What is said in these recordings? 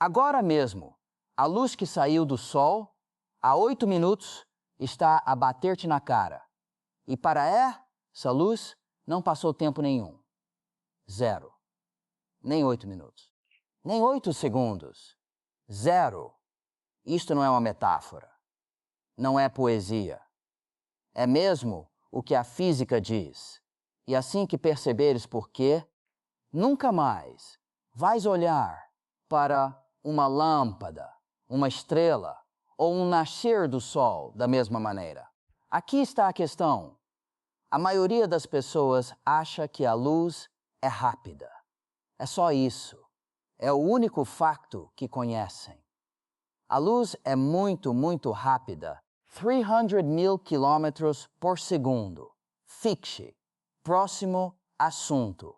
Agora mesmo, a luz que saiu do Sol, há 8 minutos, está a bater-te na cara. E para essa luz, não passou tempo nenhum. 0. Nem 8 minutos. Nem 8 segundos. 0. Isto não é uma metáfora. Não é poesia. É mesmo o que a física diz. E assim que perceberes por quê, nunca mais vais olhar para uma lâmpada, uma estrela ou um nascer do sol da mesma maneira. Aqui está a questão. A maioria das pessoas acha que a luz é rápida. É só isso. É o único facto que conhecem. A luz é muito, muito rápida. 300.000 quilômetros por segundo. Fixe. Próximo assunto.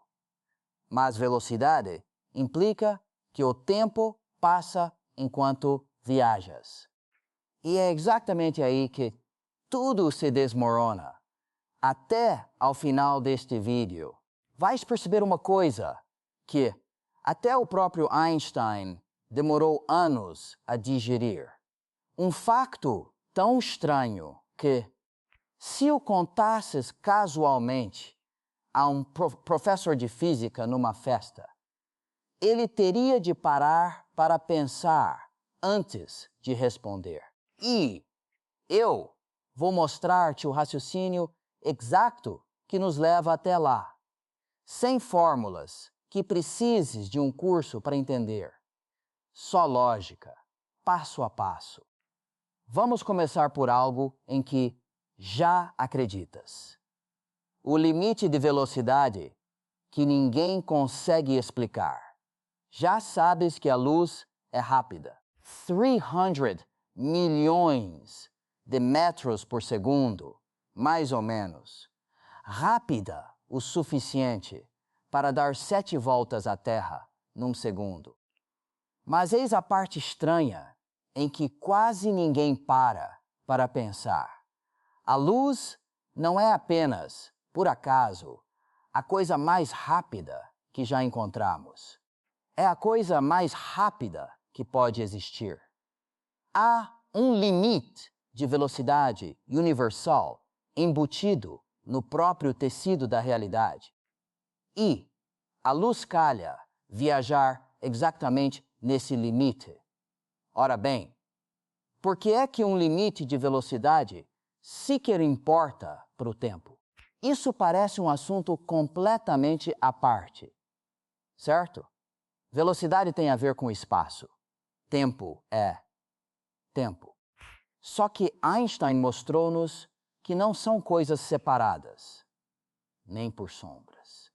Mas velocidade implica que o tempo passa enquanto viajas. E é exatamente aí que tudo se desmorona. Até ao final deste vídeo, vais perceber uma coisa que até o próprio Einstein demorou anos a digerir. Um facto tão estranho que, se o contasses casualmente a um professor de física numa festa, ele teria de parar para pensar antes de responder. E eu vou mostrar-te o raciocínio exato que nos leva até lá, sem fórmulas que precises de um curso para entender. Só lógica, passo a passo. Vamos começar por algo em que já acreditas. O limite de velocidade que ninguém consegue explicar. Já sabes que a luz é rápida. 300 milhões de metros por segundo, mais ou menos. Rápida o suficiente para dar 7 voltas à Terra num segundo. Mas eis a parte estranha em que quase ninguém para pensar. A luz não é apenas, por acaso, a coisa mais rápida que já encontramos. É a coisa mais rápida que pode existir. Há um limite de velocidade universal embutido no próprio tecido da realidade. E a luz calha viajar exatamente nesse limite. Ora bem, por que é que um limite de velocidade sequer importa para o tempo? Isso parece um assunto completamente à parte, certo? Velocidade tem a ver com espaço. Tempo é tempo. Só que Einstein mostrou-nos que não são coisas separadas, nem por sombras.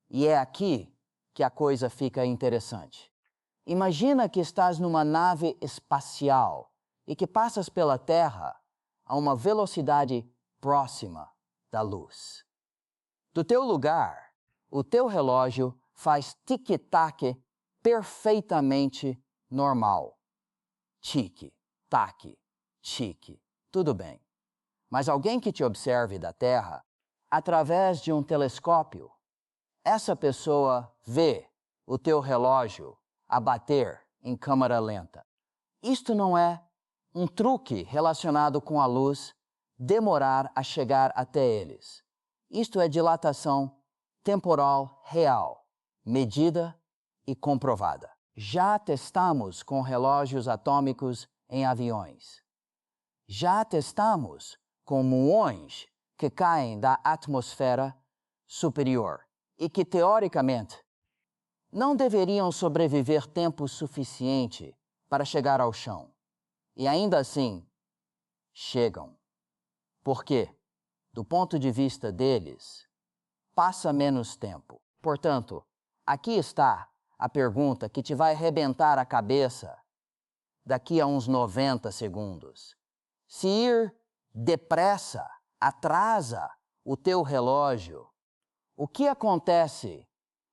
E é aqui que a coisa fica interessante. Imagina que estás numa nave espacial e que passas pela Terra a uma velocidade próxima da luz. Do teu lugar, o teu relógio faz tic-tac perfeitamente normal. Tic-tac, tic, tudo bem. Mas alguém que te observe da Terra, através de um telescópio, essa pessoa vê o teu relógio a bater em câmara lenta. Isto não é um truque relacionado com a luz demorar a chegar até eles. Isto é dilatação temporal real, medida e comprovada. Já testamos com relógios atômicos em aviões. Já testamos com muões que caem da atmosfera superior e que, teoricamente, não deveriam sobreviver tempo suficiente para chegar ao chão. E ainda assim, chegam. Porque, do ponto de vista deles, passa menos tempo. Portanto, aqui está a pergunta que te vai arrebentar a cabeça daqui a uns 90 segundos. Se ir depressa atrasa o teu relógio, o que acontece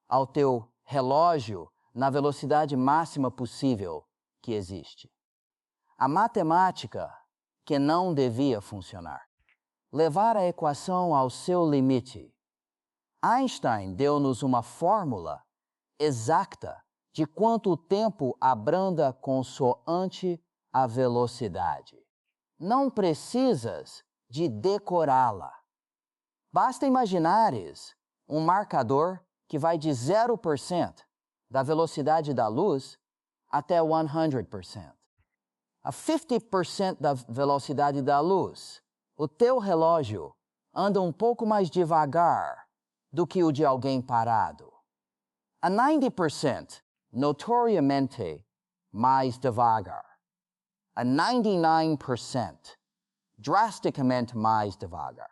ao teu relógio na velocidade máxima possível que existe? A matemática que não devia funcionar. Levar a equação ao seu limite. Einstein deu-nos uma fórmula exata de quanto o tempo abranda consoante a velocidade. Não precisas de decorá-la. Basta imaginares um marcador que vai de 0% da velocidade da luz até 100%. A 50% da velocidade da luz, o teu relógio anda um pouco mais devagar do que o de alguém parado. A 90%, notoriamente mais devagar. A 99%, drasticamente mais devagar.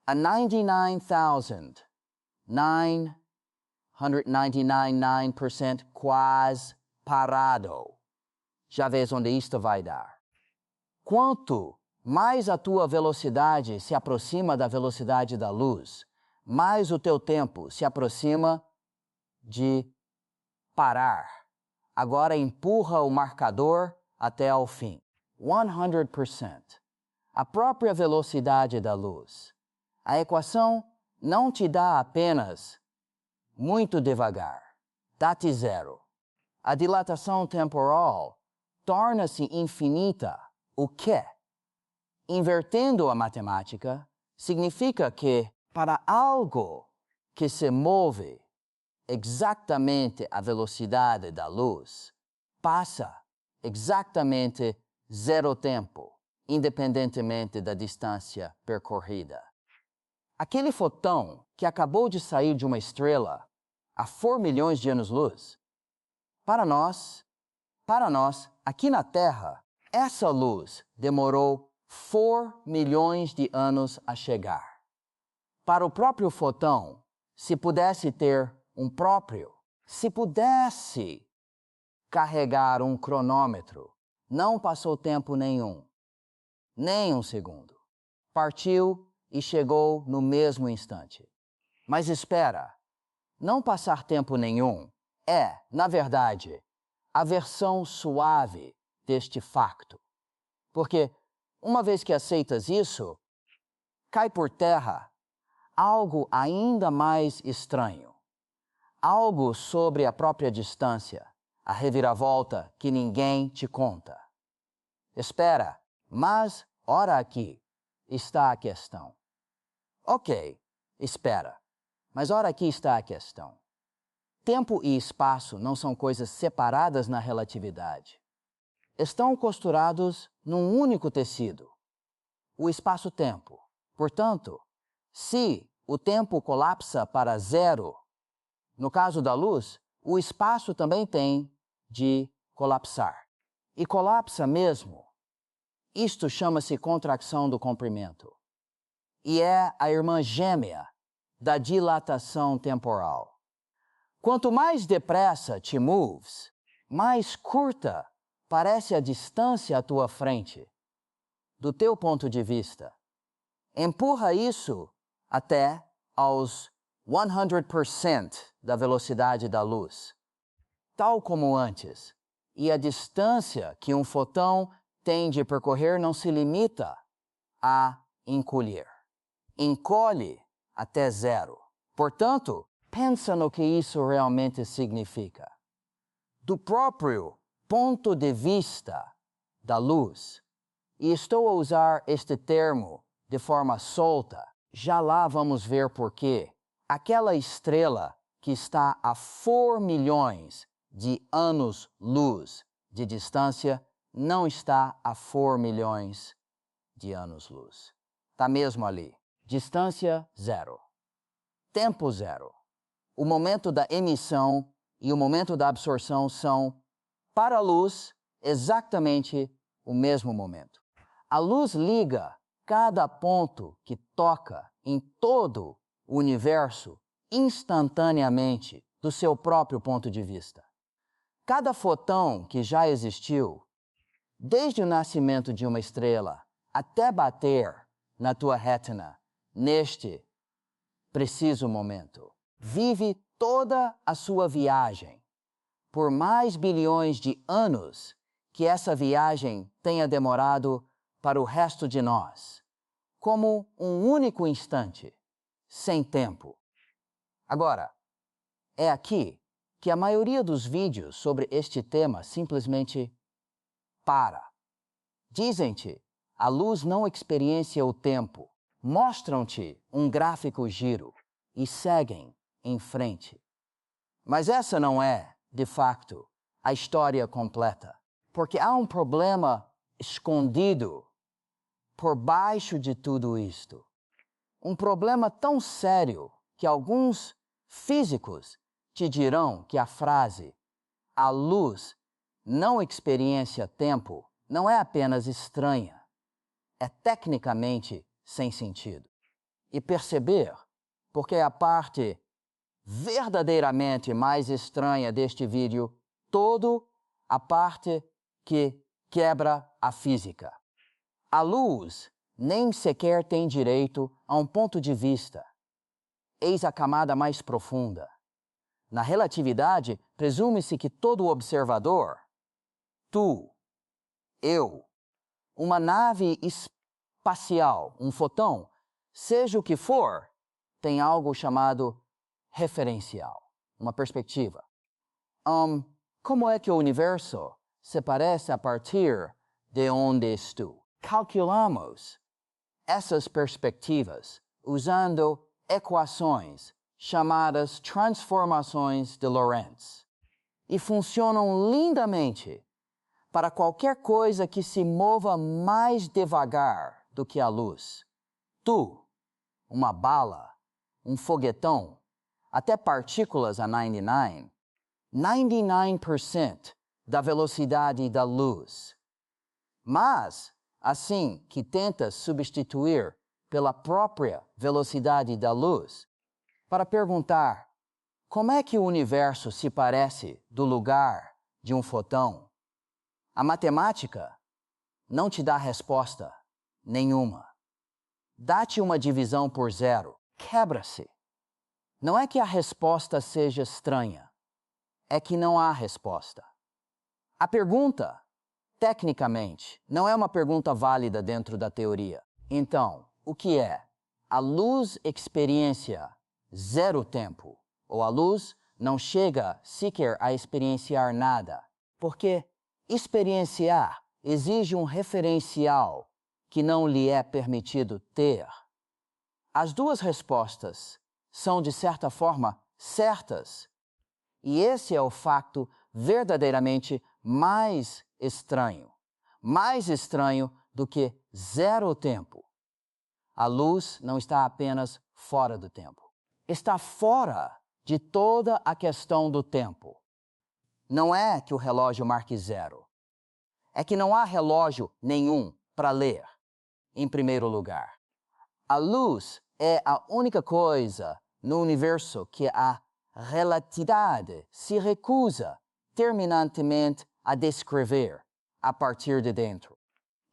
A 99,999% quase parado. Já vês onde isto vai dar. Quanto mais a tua velocidade se aproxima da velocidade da luz, mais o teu tempo se aproxima de parar. Agora empurra o marcador até ao fim. 100%. A própria velocidade da luz. A equação não te dá apenas muito devagar. Dá-te zero. A dilatação temporal torna-se infinita, o que, invertendo a matemática, significa que para algo que se move exatamente a velocidade da luz, passa exatamente zero tempo, independentemente da distância percorrida. Aquele fotão que acabou de sair de uma estrela há 4 milhões de anos-luz, para nós, aqui na Terra, essa luz demorou 4 milhões de anos a chegar. Para o próprio fotão, se pudesse carregar um cronômetro, não passou tempo nenhum, nem um segundo. Partiu e chegou no mesmo instante. Mas espera, não passar tempo nenhum é, na verdade, a versão suave deste facto. Porque, uma vez que aceitas isso, cai por terra algo ainda mais estranho. Algo sobre a própria distância, a reviravolta que ninguém te conta. Espera, mas, ora aqui, está a questão. Ok, espera, mas ora aqui está a questão. Tempo e espaço não são coisas separadas na relatividade. Estão costurados num único tecido, o espaço-tempo. Portanto, se o tempo colapsa para zero, no caso da luz, o espaço também tem de colapsar. E colapsa mesmo. Isto chama-se contração do comprimento. E é a irmã gêmea da dilatação temporal. Quanto mais depressa te moves, mais curta parece a distância à tua frente, do teu ponto de vista. Empurra isso até aos 100% da velocidade da luz, tal como antes. E a distância que um fotão tem de percorrer não se limita a encolher. Encolhe até zero. Portanto, pensa no que isso realmente significa. Do próprio ponto de vista da luz, e estou a usar este termo de forma solta, já lá vamos ver por quê. Aquela estrela que está a 4 milhões de anos-luz de distância não está a 4 milhões de anos-luz. Está mesmo ali. Distância zero. Tempo zero. O momento da emissão e o momento da absorção são, para a luz, exatamente o mesmo momento. A luz liga cada ponto que toca em todo o universo instantaneamente do seu próprio ponto de vista. Cada fotão que já existiu, desde o nascimento de uma estrela até bater na tua rétina, neste preciso momento, vive toda a sua viagem, por mais bilhões de anos que essa viagem tenha demorado para o resto de nós, como um único instante, sem tempo. Agora, é aqui que a maioria dos vídeos sobre este tema simplesmente para. Dizem-te, a luz não experiencia o tempo, mostram-te um gráfico giro e seguem em frente. Mas essa não é, de facto, a história completa, porque há um problema escondido por baixo de tudo isto. Um problema tão sério que alguns físicos te dirão que a frase "a luz não experiencia tempo" não é apenas estranha, é tecnicamente sem sentido. E perceber, porque a parte verdadeiramente mais estranha deste vídeo, todo a parte que quebra a física. A luz nem sequer tem direito a um ponto de vista. Eis a camada mais profunda. Na relatividade, presume-se que todo observador, tu, eu, uma nave espacial, um fotão, seja o que for, tem algo chamado referencial, uma perspectiva. Como é que o universo se parece a partir de onde estou? Calculamos essas perspectivas usando equações chamadas transformações de Lorentz e funcionam lindamente para qualquer coisa que se mova mais devagar do que a luz. Tu, uma bala, um foguetão, até partículas a 99% da velocidade da luz. Mas, assim que tentas substituir pela própria velocidade da luz, para perguntar como é que o universo se parece do lugar de um fotão, a matemática não te dá resposta nenhuma. Dá-te uma divisão por zero, quebra-se. Não é que a resposta seja estranha, é que não há resposta. A pergunta, tecnicamente, não é uma pergunta válida dentro da teoria. Então, o que é? A luz experiencia zero tempo, ou a luz não chega sequer a experienciar nada, porque experienciar exige um referencial que não lhe é permitido ter. As duas respostas são, de certa forma, certas, e esse é o facto verdadeiramente mais estranho do que zero tempo. A luz não está apenas fora do tempo. Está fora de toda a questão do tempo. Não é que o relógio marque zero. É que não há relógio nenhum para ler, em primeiro lugar. A luz é a única coisa no universo que a relatividade se recusa terminantemente a descrever a partir de dentro.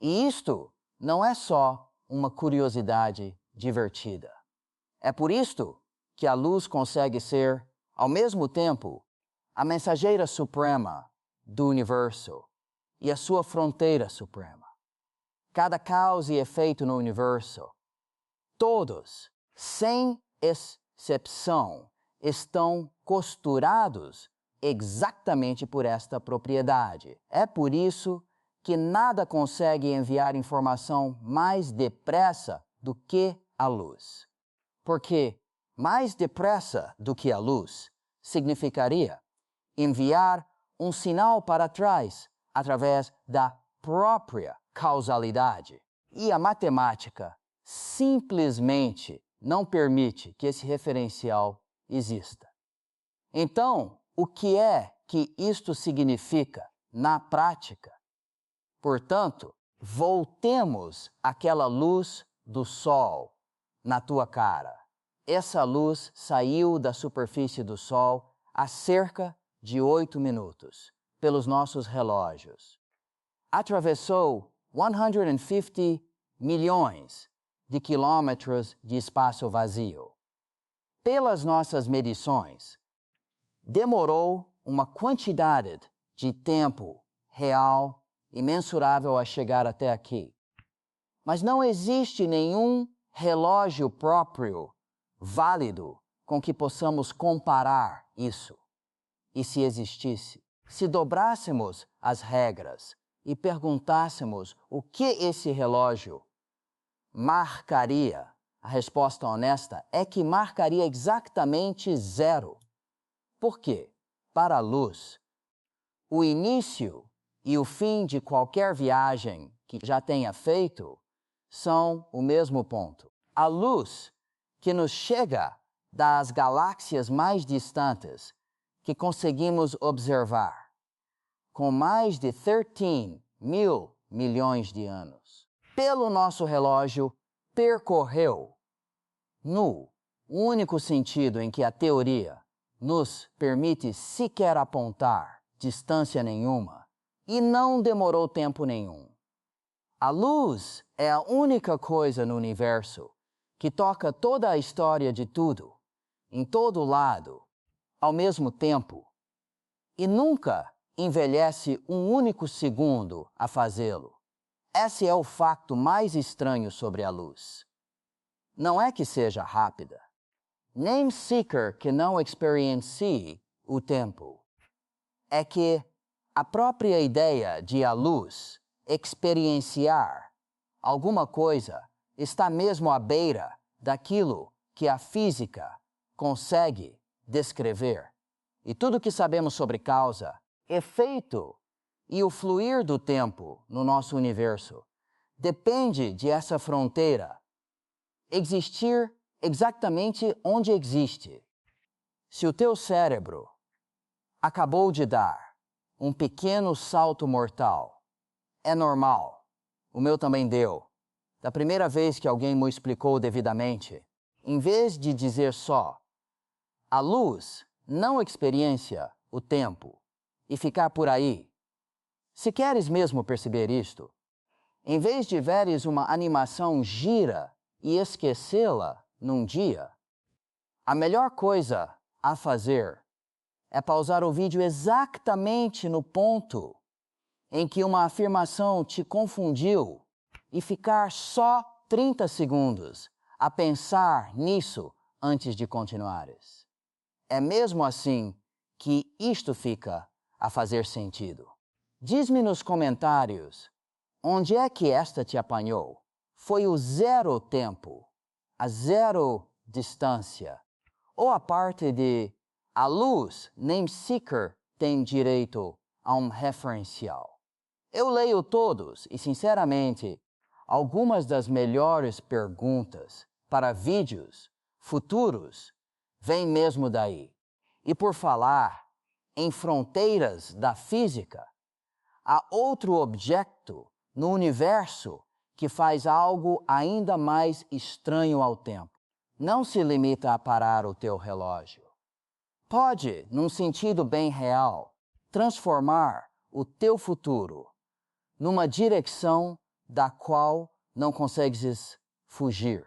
E isto não é só uma curiosidade divertida. É por isto que a luz consegue ser, ao mesmo tempo, a mensageira suprema do universo e a sua fronteira suprema. Cada causa e efeito no universo, todos, sem exceção, estão costurados exatamente por esta propriedade. É por isso que nada consegue enviar informação mais depressa do que a luz. Porque mais depressa do que a luz significaria enviar um sinal para trás através da própria causalidade. E a matemática simplesmente não permite que esse referencial exista. Então, o que é que isto significa na prática? Portanto, voltemos àquela luz do sol na tua cara. Essa luz saiu da superfície do sol há cerca de 8 minutos, pelos nossos relógios. Atravessou 150 milhões de quilômetros de espaço vazio. Pelas nossas medições, demorou uma quantidade de tempo real e mensurável a chegar até aqui. Mas não existe nenhum relógio próprio válido com que possamos comparar isso. E se existisse? Se dobrássemos as regras e perguntássemos o que esse relógio marcaria, a resposta honesta é que marcaria exatamente 0. Por quê? Para a luz, o início e o fim de qualquer viagem que já tenha feito são o mesmo ponto. A luz que nos chega das galáxias mais distantes que conseguimos observar, com mais de 13 mil milhões de anos, pelo nosso relógio, percorreu, no único sentido em que a teoria nos permite sequer apontar distância nenhuma, e não demorou tempo nenhum. A luz é a única coisa no universo que toca toda a história de tudo, em todo lado, ao mesmo tempo, e nunca envelhece um único segundo a fazê-lo. Esse é o facto mais estranho sobre a luz. Não é que seja rápida, nem sequer que não experiencie o tempo. É que a própria ideia de a luz experienciar alguma coisa está mesmo à beira daquilo que a física consegue descrever. E tudo que sabemos sobre causa, efeito e o fluir do tempo no nosso universo depende de essa fronteira existir exatamente onde existe. Se o teu cérebro acabou de dar um pequeno salto mortal, é normal. O meu também deu. Da primeira vez que alguém me explicou devidamente, em vez de dizer só, a luz não experiencia o tempo e ficar por aí. Se queres mesmo perceber isto, em vez de veres uma animação gira e esquecê-la num dia, a melhor coisa a fazer é pausar o vídeo exatamente no ponto em que uma afirmação te confundiu e ficar só 30 segundos a pensar nisso antes de continuares. É mesmo assim que isto fica a fazer sentido. Diz-me nos comentários onde é que esta te apanhou. Foi o zero tempo, a zero distância, ou a parte de a luz nem sequer tem direito a um referencial. Eu leio todos e, sinceramente, algumas das melhores perguntas para vídeos futuros vêm mesmo daí. E por falar em fronteiras da física, há outro objeto no universo que faz algo ainda mais estranho ao tempo. Não se limita a parar o teu relógio. Pode, num sentido bem real, transformar o teu futuro numa direção da qual não consegues fugir.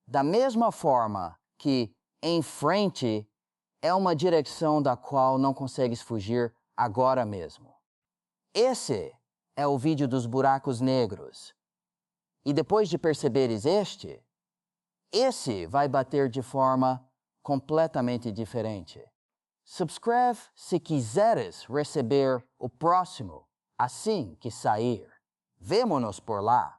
Da mesma forma que em frente é uma direção da qual não consegues fugir agora mesmo. Esse é o vídeo dos buracos negros. E depois de perceberes esse vai bater de forma completamente diferente. Subscreve se quiseres receber o próximo assim que sair. Vemo-nos por lá.